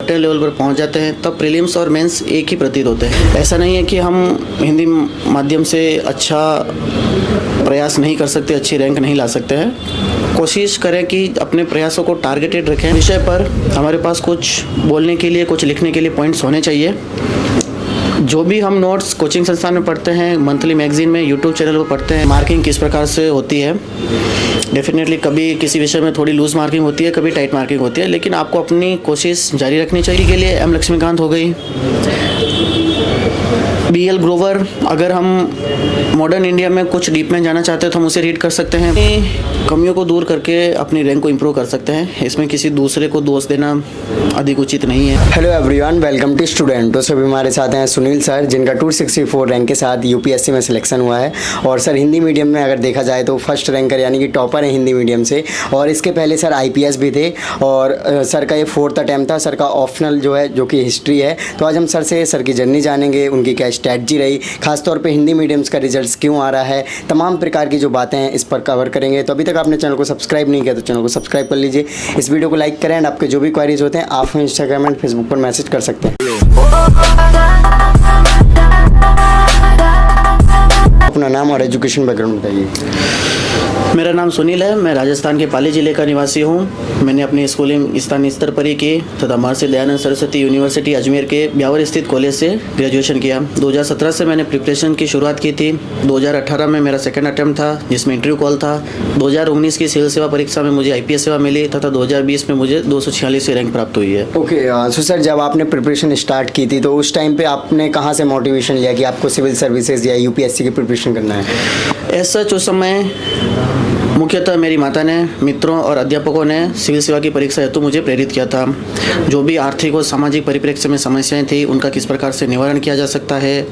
Certain level पर पहुंच जाते हैं तब प्रीलिम्स और मेंस एक ही प्रतीत होते हैं। ऐसा नहीं है कि हम हिंदी माध्यम से अच्छा प्रयास नहीं कर सकते, अच्छी रैंक नहीं ला सकते हैं। कोशिश करें कि अपने प्रयासों को टारगेटेड रखें। विषय पर हमारे पास कुछ बोलने के लिए, कुछ लिखने के लिए पॉइंट्स होने चाहिए। जो भी हम नोट्स कोचिंग संस्थान में पढ़ते हैं, मंथली मैगजीन में, यूट्यूब चैनल पर पढ़ते हैं, मार्किंग किस प्रकार से होती है। डेफिनेटली कभी किसी विषय में थोड़ी लूज मार्किंग होती है, कभी टाइट मार्किंग होती है, लेकिन आपको अपनी कोशिश जारी रखनी चाहिए। के लिए एम लक्ष्मीकांत हो गई, BL ग्रोवर। अगर हम मॉडर्न इंडिया में कुछ डीप में जाना चाहते हैं तो हम उसे रीड कर सकते हैं। अपनी कमियों को दूर करके अपनी रैंक को इम्प्रूव कर सकते हैं। इसमें किसी दूसरे को दोष देना अधिक उचित नहीं है। Hello everyone, welcome to student. तो सभी हमारे साथ हैं सुनील सर, जिनका 264 रैंक के साथ UPSC में सिलेक्शन हुआ है। और सर हिंदी मीडियम में अगर देखा जाए तो फर्स्ट रैंकर यानी कि टॉपर है हिंदी मीडियम से। और इसके पहले सर IPS भी थे और सर का ये 4th अटैम्प्ट था। सर का ऑप्शनल जो है, जो कि हिस्ट्री है। तो आज हम सर से सर की जर्नी जानेंगे, उनकी क्या स्ट्रैटेजी रही, खासतौर पे हिंदी मीडियम्स का रिजल्ट्स क्यों आ रहा है, तमाम प्रकार की जो बातें हैं इस पर कवर करेंगे। तो अभी तक आपने चैनल को सब्सक्राइब नहीं किया तो चैनल को सब्सक्राइब कर लीजिए, इस वीडियो को लाइक करें एंड आपके जो भी क्वारीज होते हैं आप इंस्टाग्राम एंड फेसबुक पर मैसेज कर सकते हैं। अपना नाम और एजुकेशन बैकग्राउंड बताइए। मेरा नाम सुनील है, मैं राजस्थान के पाली जिले का निवासी हूँ। मैंने अपनी स्कूलिंग स्थानीय स्तर पर ही की तथा महर्षि दयानंद सरस्वती यूनिवर्सिटी अजमेर के ब्यावर स्थित कॉलेज से ग्रेजुएशन किया। 2017 से मैंने प्रिपरेशन की शुरुआत की थी। 2018 में मेरा सेकंड अटेम्प्ट था जिसमें इंटरव्यू कॉल था। 2019 की सिविल सेवा परीक्षा में मुझे IPS सेवा मिली तथा 2020 में मुझे 246 रैंक प्राप्त हुई है। ओके सो सर, जब आपने प्रिपरेशन स्टार्ट की थी तो उस टाइम पे आपने कहाँ से मोटिवेशन लिया कि आपको सिविल सर्विसेज या UPSC की प्रिपरेशन करना है? ऐसा उस समय मुख्यतः मेरी माता ने, मित्रों और अध्यापकों ने सिविल सेवा की परीक्षा हेतु मुझे प्रेरित किया था। जो भी आर्थिक और सामाजिक परिप्रेक्ष्य में समस्याएं थी उनका किस प्रकार से निवारण किया जा सकता है,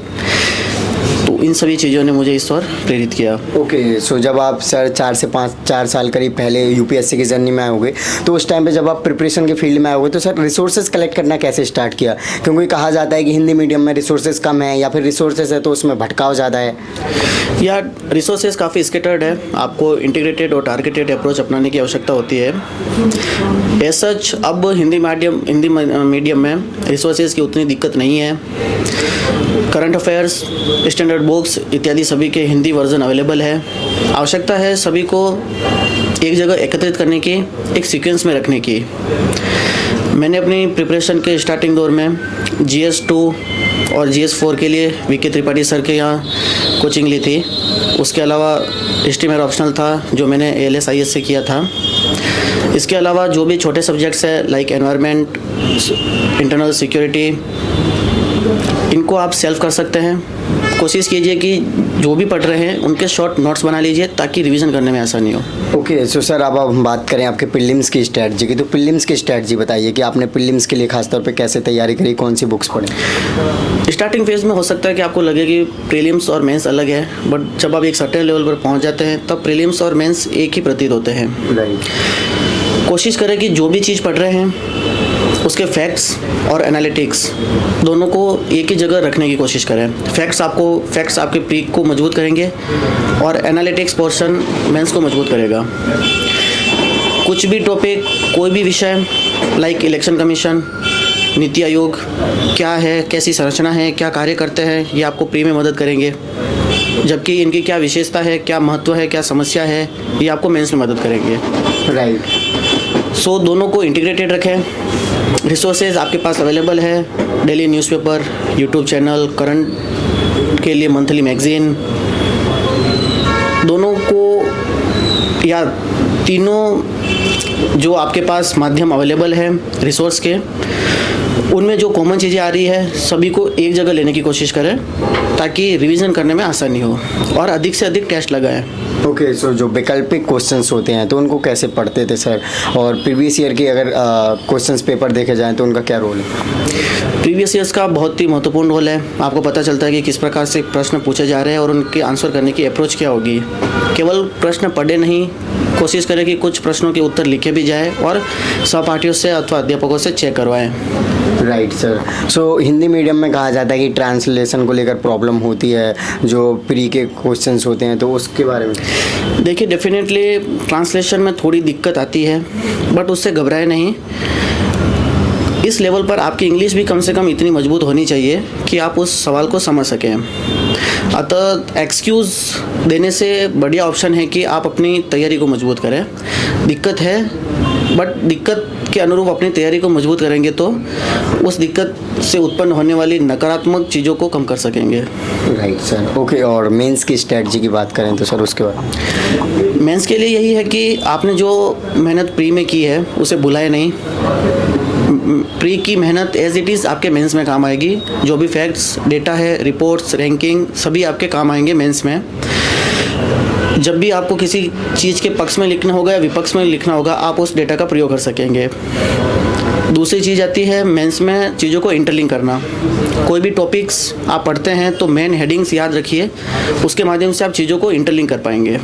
तो इन सभी चीज़ों ने मुझे इस ओर प्रेरित किया। ओके सो जब आप सर 4 साल करीब पहले UPSC की जर्नी में आओगे तो उस टाइम पे जब आप प्रिपरेशन के फील्ड में आओगे तो सर रिसोर्सेज कलेक्ट करना कैसे स्टार्ट किया? क्योंकि कहा जाता है कि हिंदी मीडियम में रिसोर्सेज कम है या फिर रिसोर्सेज है तो उसमें भटकाव ज़्यादा है। या रिसोर्सेज काफ़ी स्कैटर्ड है, आपको इंटीग्रेटेड और टारगेटेड अप्रोच अपनाने की आवश्यकता होती है। एज सच अब हिंदी मीडियम में रिसोर्सेज की उतनी दिक्कत नहीं है। करंट अफेयर्स, स्टैंडर्ड बुक्स इत्यादि सभी के हिंदी वर्जन अवेलेबल है। आवश्यकता है सभी को एक जगह एकत्रित करने की, एक सीक्वेंस में रखने की। मैंने अपनी प्रिपरेशन के स्टार्टिंग दौर में GS2 और GS4 के लिए VK त्रिपाठी सर के यहाँ कोचिंग ली थी। उसके अलावा हिस्ट्री मेरा ऑप्शनल था जो मैंने ALS IS से किया था। इसके अलावा जो भी छोटे सब्जेक्ट्स हैं लाइक एनवायरनमेंट, इंटरनल सिक्योरिटी, इनको आप सेल्फ कर सकते हैं। कोशिश कीजिए कि जो भी पढ़ रहे हैं उनके शॉर्ट नोट्स बना लीजिए ताकि रिवीजन करने में आसानी हो। ओके सो सर, अब हम बात करें आपके प्रीलिम्स की स्ट्रैटेजी की, तो प्रीलिम्स की स्ट्रैटेजी बताइए कि आपने प्रीलिम्स के लिए खासतौर पे कैसे तैयारी करी, कौन सी बुक्स पढ़ी? स्टार्टिंग फेज में हो सकता है कि आपको लगे कि प्रीलिम्स और मेंस अलग है, बट जब आप एक सर्टेन लेवल पर पहुंच जाते हैं तब प्रीलिम्स और मेंस एक ही प्रतीत होते हैं। कोशिश करें कि जो भी चीज़ पढ़ रहे हैं उसके फैक्ट्स और एनालिटिक्स दोनों को एक ही जगह रखने की कोशिश करें। फैक्ट्स आपके प्रीक को मजबूत करेंगे और एनालिटिक्स पोर्शन मेंस को मजबूत करेगा। कुछ भी टॉपिक, कोई भी विषय like election commission, NITI Aayog क्या है, कैसी संरचना है, क्या कार्य करते हैं, ये आपको प्री में मदद करेंगे। जबकि इनकी क्या विशेषता है, क्या महत्व है, क्या समस्या है, ये आपको मेंस में मदद करेंगे। राइट। सो दोनों को इंटीग्रेटेड रखें। रिसोर्सेज आपके पास अवेलेबल है, daily newspaper, YouTube channel, current के लिए मंथली मैगजीन, दोनों को या तीनों जो आपके पास माध्यम अवेलेबल है रिसोर्स के, उनमें जो कॉमन चीज़ें आ रही है सभी को एक जगह लेने की कोशिश करें ताकि रिवीजन करने में आसानी हो और अधिक से अधिक टेस्ट लगाएं। ओके सो जो वैकल्पिक क्वेश्चंस होते हैं तो उनको कैसे पढ़ते थे सर, और प्रीवियस ईयर के अगर क्वेश्चंस पेपर देखे जाएं तो उनका क्या रोल है? प्रीवियस ईयर्स का बहुत ही महत्वपूर्ण रोल है। आपको पता चलता है कि किस प्रकार से प्रश्न पूछे जा रहे हैं और उनके आंसर करने की अप्रोच क्या होगी। केवल प्रश्न पढ़े नहीं, कोशिश करें कि कुछ प्रश्नों के उत्तर लिखे भी जाए और सहपाठियों से अथवा अध्यापकों से चेक करवाएं। Right sir. So Hindi medium में कहा जाता है कि ट्रांसलेशन को लेकर प्रॉब्लम होती है, जो प्री के क्वेश्चंस होते हैं, तो उसके बारे में देखिए, डेफिनेटली ट्रांसलेशन में थोड़ी दिक्कत आती है, बट उससे घबराए नहीं। इस लेवल पर आपकी इंग्लिश भी कम से कम इतनी मजबूत होनी चाहिए कि आप उस सवाल को समझ सकें। अतः एक्सक्यूज़ देने से बढ़िया ऑप्शन है कि आप अपनी तैयारी को मजबूत करें। दिक्कत है, बट दिक्कत के अनुरूप अपनी तैयारी को मजबूत करेंगे तो उस दिक्कत से उत्पन्न होने वाली नकारात्मक चीज़ों को कम कर सकेंगे। Right sir, okay. और मेंस की स्ट्रेटजी की बात करें तो सर उसके बाद मेंस के लिए यही है कि आपने जो मेहनत प्री में की है उसे भुलाए नहीं। प्री की मेहनत एज इट इज़ आपके मेंस में काम आएगी। जो भी फैक्ट्स, डेटा है, रिपोर्ट्स, रैंकिंग सभी आपके काम आएंगे मेंस में। जब भी आपको किसी चीज़ के पक्ष में लिखना होगा या विपक्ष में लिखना होगा, आप उस डेटा का प्रयोग कर सकेंगे। दूसरी चीज़ आती है मेंस में चीज़ों को इंटरलिंक करना। कोई भी टॉपिक्स आप पढ़ते हैं तो मेन हेडिंग्स याद रखिए, उसके माध्यम से आप चीज़ों को इंटरलिंक कर पाएंगे।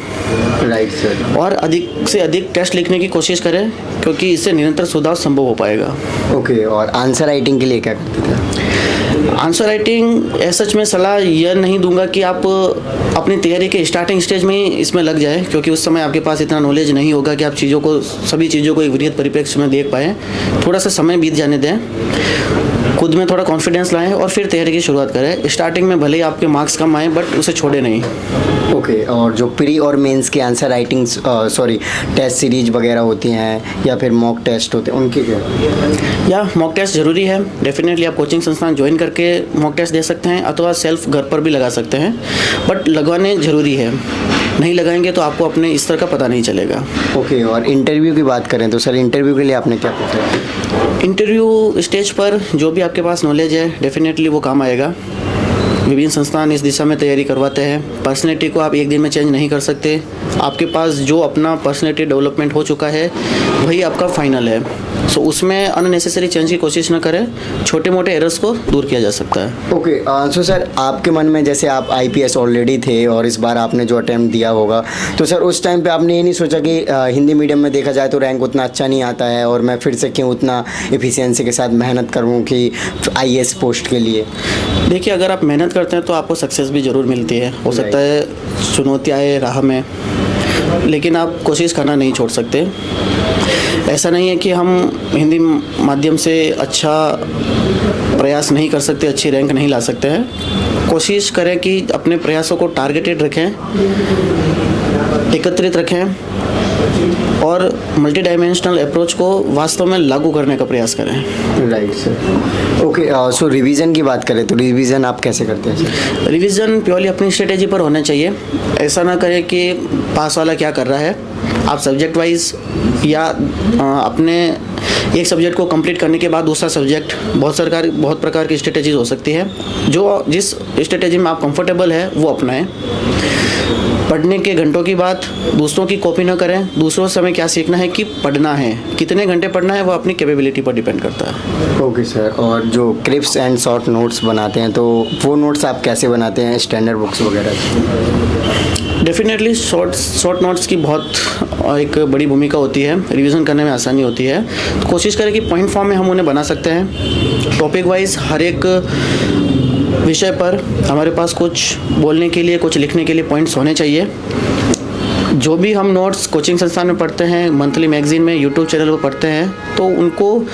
Right sir. और अधिक से अधिक टेस्ट लिखने की कोशिश करें, क्योंकि इससे निरंतर सुधार संभव हो पाएगा। ओके। और आंसर राइटिंग के लिए क्या करते थे? आंसर राइटिंग सच में सलाह यह नहीं दूंगा कि आप अपनी तैयारी के स्टार्टिंग स्टेज में ही इसमें लग जाए, क्योंकि उस समय आपके पास इतना नॉलेज नहीं होगा कि आप सभी चीज़ों को एक वृहद परिप्रेक्ष्य में देख पाएँ। थोड़ा सा समय बीत जाने दें, खुद में थोड़ा कॉन्फिडेंस लाएं और फिर तैयारी की शुरुआत करें। स्टार्टिंग में भले ही आपके मार्क्स कम आए, बट उसे छोड़े नहीं। ओके। और जो प्री और मेंस की आंसर राइटिंग टेस्ट सीरीज वगैरह होती हैं या फिर मॉक टेस्ट होते हैं, उनकी क्या? या मॉक टेस्ट ज़रूरी है। डेफिनेटली आप कोचिंग संस्थान ज्वाइन करके मॉक टेस्ट दे सकते हैं, अथवा सेल्फ घर पर भी लगा सकते हैं, बट लगवाने ज़रूरी है। नहीं लगाएंगे तो आपको अपने स्तर का पता नहीं चलेगा। ओके। और इंटरव्यू की बात करें तो सर इंटरव्यू के लिए आपने क्या पूछा? इंटरव्यू स्टेज पर जो भी आपके पास नॉलेज है डेफिनेटली वो काम आएगा। विभिन्न संस्थान इस दिशा में तैयारी करवाते हैं। पर्सनैलिटी को आप एक दिन में चेंज नहीं कर सकते। आपके पास जो अपना पर्सनैलिटी डेवलपमेंट हो चुका है वही आपका फाइनल है। सो उसमें अननेसेसरी चेंज की कोशिश न करें। छोटे मोटे एरर्स को दूर किया जा सकता है। ओके। सो सर आपके मन में, जैसे आप IPS ऑलरेडी थे और इस बार आपने जो अटेम्प्ट दिया होगा, तो सर उस टाइम पे आपने ये नहीं सोचा कि हिंदी मीडियम में देखा जाए तो रैंक उतना अच्छा नहीं आता है और मैं फिर से क्यों उतना एफिशिएंसी के साथ मेहनत करूँ कि IAS पोस्ट के लिए? देखिए, अगर आप मेहनत करते हैं तो आपको सक्सेस भी ज़रूर मिलती है। हो सकता है चुनौती आए राह में, लेकिन आप कोशिश करना नहीं छोड़ सकते। ऐसा नहीं है कि हम हिंदी माध्यम से अच्छा प्रयास नहीं कर सकते, अच्छी रैंक नहीं ला सकते हैं। कोशिश करें कि अपने प्रयासों को टारगेटेड रखें, एकत्रित रखें और मल्टी डायमेंशनल अप्रोच को वास्तव में लागू करने का प्रयास करें। Right sir. ओके। सो रिवीजन की बात करें तो रिवीजन आप कैसे करते हैं सर? रिवीजन प्योरली अपनी स्ट्रेटेजी पर होना चाहिए। ऐसा ना करें कि पास वाला क्या कर रहा है। आप सब्जेक्ट वाइज या अपने एक सब्जेक्ट को कंप्लीट करने के बाद दूसरा सब्जेक्ट, बहुत प्रकार की स्ट्रेटेजीज हो सकती है। जो जिस स्ट्रेटेजी में आप कंफर्टेबल है वो अपनाएं। पढ़ने के घंटों की बात दूसरों की कॉपी न करें। दूसरों से हमें क्या सीखना है कि पढ़ना है, कितने घंटे पढ़ना है वो अपनी कैपेबिलिटी पर डिपेंड करता है। Okay sir. और जो क्लिप्स एंड शॉर्ट नोट्स बनाते हैं तो वो नोट्स आप कैसे बनाते हैं स्टैंडर्ड बुक्स वगैरह? डेफिनेटली शॉर्ट नोट्स की बहुत एक बड़ी भूमिका होती है। रिवीजन करने में आसानी होती है। तो कोशिश करें कि पॉइंट फॉर्म में हम उन्हें बना सकते हैं। टॉपिक वाइज हर एक विषय पर हमारे पास कुछ बोलने के लिए, कुछ लिखने के लिए पॉइंट्स होने चाहिए। जो भी हम नोट्स कोचिंग संस्थान में पढ़ते हैं, मंथली मैगजीन में, यूट्यूब चैनल पर पढ़ते हैं, तो उनको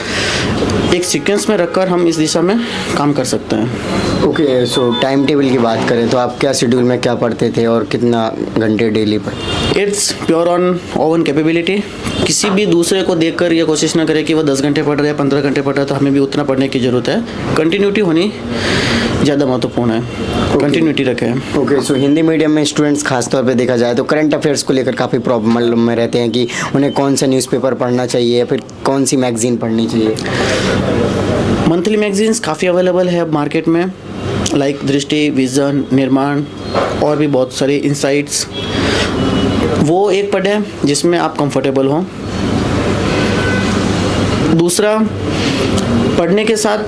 एक सीक्वेंस में रखकर हम इस दिशा में काम कर सकते हैं। ओके। सो टाइम टेबल की बात करें तो आप क्या शेड्यूल में क्या पढ़ते थे और कितना घंटे डेली पढ़ते? It's pure on oven capability. किसी भी दूसरे को देखकर ये कोशिश ना करें कि वो 10 घंटे पढ़ रहे हैं, 15 घंटे पढ़ रहे हैं, तो हमें भी उतना पढ़ने की ज़रूरत है। कंटिन्यूटी होनी ज़्यादा महत्वपूर्ण है। कंटिन्यूटी रखें। ओके। सो हिंदी मीडियम में स्टूडेंट्स खासतौर पे देखा जाए तो करंट अफेयर्स को लेकर काफ़ी प्रॉब्लम में रहते हैं कि उन्हें कौन सा न्यूज़पेपर पढ़ना चाहिए या फिर कौन सी मैगजीन पढ़नी चाहिए। मंथली मैगजीन्स काफ़ी अवेलेबल है अब मार्केट में, लाइक दृष्टि, विजन, निर्माण और भी बहुत सारी इनसाइट्स। वो एक पढ़ें जिसमें आप कंफर्टेबल हों। दूसरा, पढ़ने के साथ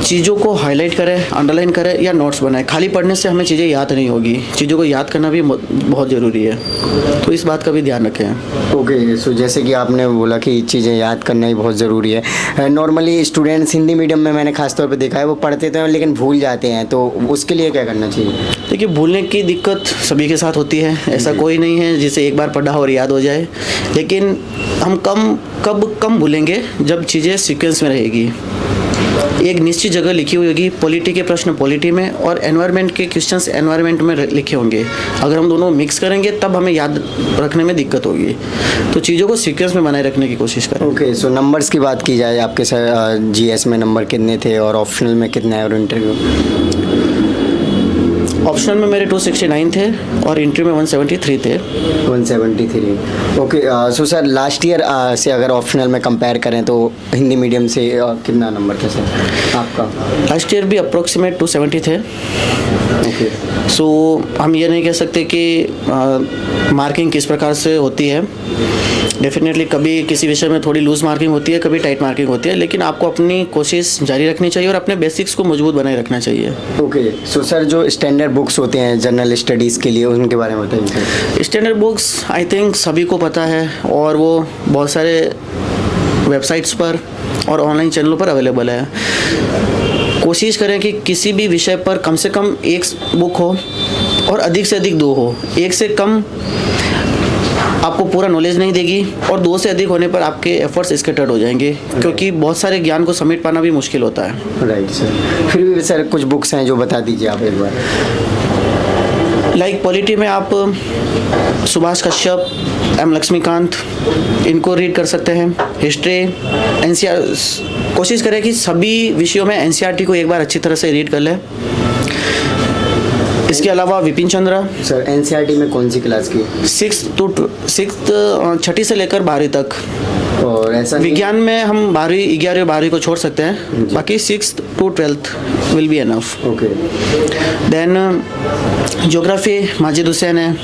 चीज़ों को हाईलाइट करें, अंडरलाइन करें या नोट्स बनाएं। खाली पढ़ने से हमें चीज़ें याद नहीं होगी। चीज़ों को याद करना भी बहुत ज़रूरी है, तो इस बात का भी ध्यान रखें। ओके। सो जैसे कि आपने बोला कि चीज़ें याद करना ही बहुत ज़रूरी है। नॉर्मली स्टूडेंट्स हिंदी मीडियम में मैंने खासतौर पे देखा है वो पढ़ते तो हैं लेकिन भूल जाते हैं, तो उसके लिए क्या करना चाहिए? देखिए, भूलने की दिक्कत सभी के साथ होती है। ऐसा कोई नहीं है जिसे एक बार पढ़ा और याद हो जाए, लेकिन हम कब भूलेंगे जब चीज़ें सीक्वेंस में रहेगी। एक निश्चित जगह लिखी हुई होगी, पॉलिटी के प्रश्न पॉलिटी में और एनवायरनमेंट के क्वेश्चंस एनवायरनमेंट में लिखे होंगे। अगर हम दोनों मिक्स करेंगे तब हमें याद रखने में दिक्कत होगी। तो चीज़ों को सीक्वेंस में बनाए रखने की कोशिश करें। ओके, सो नंबर्स की बात की जाए, आपके सर जीएस में नंबर कितने थे और ऑप्शनल में कितने आए और इंटरव्यू? ऑप्शनल में मेरे 269 थे और इंटरव्यू में 173 थे। 173। Okay, so sir last year से अगर ऑप्शनल में कंपेयर करें तो हिंदी मीडियम से कितना नंबर था सर आपका? लास्ट ईयर भी अप्रोक्सीमेट 270 थे। ओके, सो हम ये नहीं कह सकते कि मार्किंग किस प्रकार से होती है। डेफिनेटली कभी किसी विषय में थोड़ी लूज मार्किंग होती है, कभी टाइट मार्किंग होती है, लेकिन आपको अपनी कोशिश जारी रखनी चाहिए और अपने बेसिक्स को मजबूत बनाए रखना चाहिए। ओके, सो सर जो स्टैंडर्ड बुक्स होते हैं जनरल स्टडीज़ के लिए उनके बारे में बताइए sir. Standard books I think सभी को पता है और वो बहुत सारे वेबसाइट्स पर और ऑनलाइन चैनलों पर अवेलेबल है। कोशिश करें कि किसी भी विषय पर कम से कम एक बुक हो और अधिक से अधिक 2 हो। एक से कम आपको पूरा नॉलेज नहीं देगी और 2 से अधिक होने पर आपके एफर्ट्स स्कैटर्ड हो जाएंगे, क्योंकि बहुत सारे ज्ञान को समेट पाना भी मुश्किल होता है। राइट सर, फिर भी सर कुछ बुक्स हैं जो बता दीजिए आप एक बार। लाइक पॉलिटी में आप सुभाष कश्यप, एम लक्ष्मीकांत, इनको रीड कर सकते हैं। हिस्ट्री, एनसीआर, कोशिश करें कि सभी विषयों में एनसीईआरटी को एक बार अच्छी तरह से रीड कर लें। इसके अलावा विपिन चंद्र। सर एनसीईआरटी में कौन सी क्लास की? 6th से लेकर 12वीं तक। और ऐसा विज्ञान में हम 12वीं, 11वीं, 12वीं को छोड़ सकते हैं, बाकी 6th to 12th will be enough. Okay, then geography Majid Hussain है।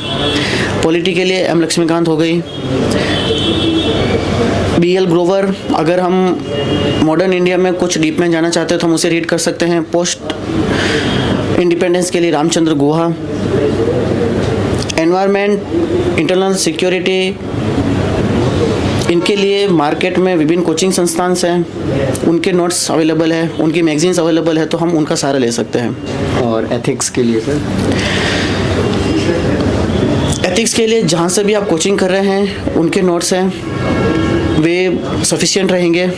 पॉलिटी के लिए एम लक्ष्मीकांत हो गई। BL ग्रोवर, अगर हम मॉडर्न इंडिया में कुछ डीप में जाना चाहते हैं तो हम उसे रीड कर सकते हैं। पोस्ट इंडिपेंडेंस के लिए Ramachandra Guha. Environment, internal security, इनके लिए मार्केट में विभिन्न कोचिंग संस्थान हैं, उनके नोट्स अवेलेबल है, उनकी मैगजीन्स अवेलेबल है, तो हम उनका सहारा ले सकते हैं। और एथिक्स के लिए सर? एथिक्स के लिए जहाँ से भी आप कोचिंग कर रहे हैं उनके नोट्स हैं, वे सफिशिएंट रहेंगे।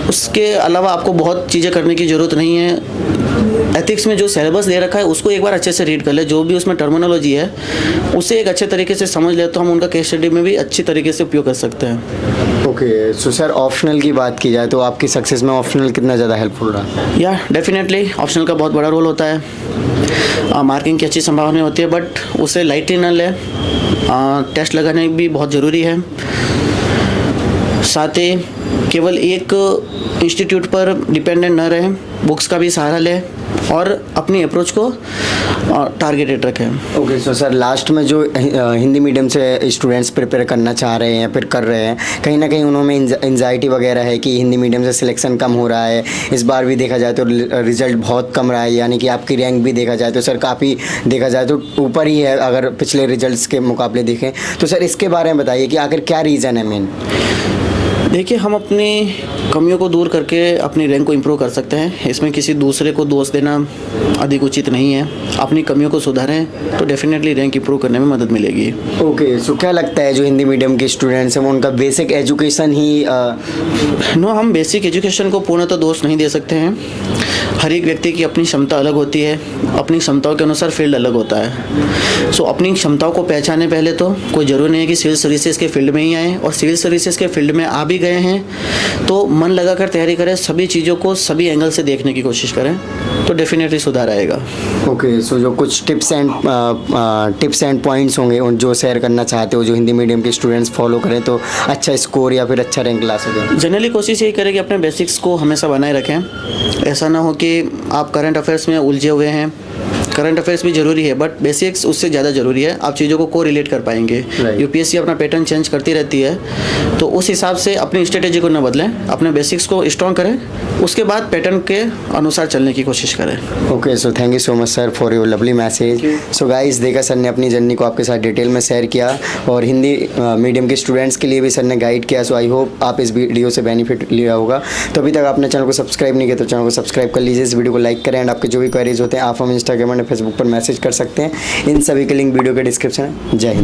उसके अलावा आपको बहुत चीज़ें करने की ज़रूरत नहीं है। एथिक्स में जो सिलेबस दे रखा है उसको एक बार अच्छे से रीड कर ले, जो भी उसमें टर्मिनोलॉजी है उसे एक अच्छे तरीके से समझ ले, तो हम उनका केस स्टडी में भी अच्छी तरीके से उपयोग कर सकते हैं। ओके, सो सर ऑप्शनल की बात की जाए तो आपकी सक्सेस में ऑप्शनल कितना ज़्यादा हेल्पफुल रहा? या डेफिनेटली ऑप्शनल का बहुत बड़ा रोल होता है। मार्किंग की अच्छी संभावना होती है, बट उसे लाइटली न ले। टेस्ट लगाने भी बहुत ज़रूरी है। साथ ही केवल एक इंस्टीट्यूट पर डिपेंडेंट न रहें, बुक्स का भी सहारा लें और अपनी अप्रोच को टारगेटेड रखें। ओके, सो सर लास्ट में जो हिंदी मीडियम से स्टूडेंट्स प्रिपेयर करना चाह रहे हैं या फिर कर रहे हैं, कहीं ना कहीं उन्होंने एंजाइटी वगैरह है कि हिंदी मीडियम से सिलेक्शन कम हो रहा है, इस बार भी देखा जाए तो रिजल्ट बहुत कम रहा है, यानी कि आपकी रैंक भी देखा जाए तो सर काफ़ी देखा जाए तो ऊपर ही है अगर पिछले रिजल्ट्स के मुकाबले देखें, तो सर इसके बारे में बताइए कि आखिर क्या रीज़न है मेन? देखिए, हम अपनी कमियों को दूर करके अपनी रैंक को इम्प्रूव कर सकते हैं। इसमें किसी दूसरे को दोष देना अधिक उचित नहीं है। अपनी कमियों को सुधारें तो डेफिनेटली रैंक इम्प्रूव करने में मदद मिलेगी। ओके, सो क्या लगता है जो हिंदी मीडियम के स्टूडेंट्स हैं उनका बेसिक एजुकेशन ही नो, हम बेसिक एजुकेशन को पूर्णतः दोष नहीं दे सकते हैं। हर एक व्यक्ति की अपनी क्षमता अलग होती है, अपनी क्षमताओं के अनुसार फील्ड अलग होता है। सो अपनी क्षमताओं को पहचाने पहले तो कोई ज़रूरी नहीं है कि सिविल सर्विसेज के फील्ड में ही आए, और सिविल सर्विसेज के फील्ड में आ भी गए हैं तो मन लगाकर तैयारी करें, सभी चीज़ों को सभी एंगल से देखने की कोशिश करें तो डेफिनेटली सुधार आएगा। ओके, सो जो कुछ टिप्स एंड पॉइंट्स होंगे उन जो शेयर करना चाहते हो जो हिंदी मीडियम के स्टूडेंट्स फॉलो करें तो अच्छा स्कोर या फिर अच्छा रैंक ला सकें? जनरली कोशिश यही करें कि अपने बेसिक्स को हमेशा बनाए रखें। ऐसा ना हो कि आप करंट अफेयर्स में उलझे हुए हैं। करंट अफेयर्स भी जरूरी है, बट बेसिक्स उससे ज़्यादा जरूरी है। आप चीज़ों को रिलेट कर पाएंगे। यूपीएससी अपना पैटर्न चेंज करती रहती है, तो उस हिसाब से अपनी स्ट्रेटेजी को न बदलें, अपने बेसिक्स को स्ट्रॉन्ग करें, उसके बाद पैटर्न के अनुसार चलने की कोशिश करें। Okay, so thank you so much sir for your lovely message. So guys, देखा सर ने अपनी जर्नी को आपके साथ डिटेल में शेयर किया और हिंदी मीडियम के स्टूडेंट्स के लिए भी सर ने गाइड किया। सो आई होप आप इस वीडियो से बेनिफिट लिया होगा। तो अभी तक आपने चैनल को सब्सक्राइब नहीं किया तो चैनल को सब्सक्राइब कर लीजिए, इस वीडियो को लाइक करें एंड आपके जो भी क्वेरीज होते हैं आप हमें इंस्टाग्राम और फेसबुक पर मैसेज कर सकते हैं। इन सभी के लिंक वीडियो के डिस्क्रिप्शन है। जय हिंद।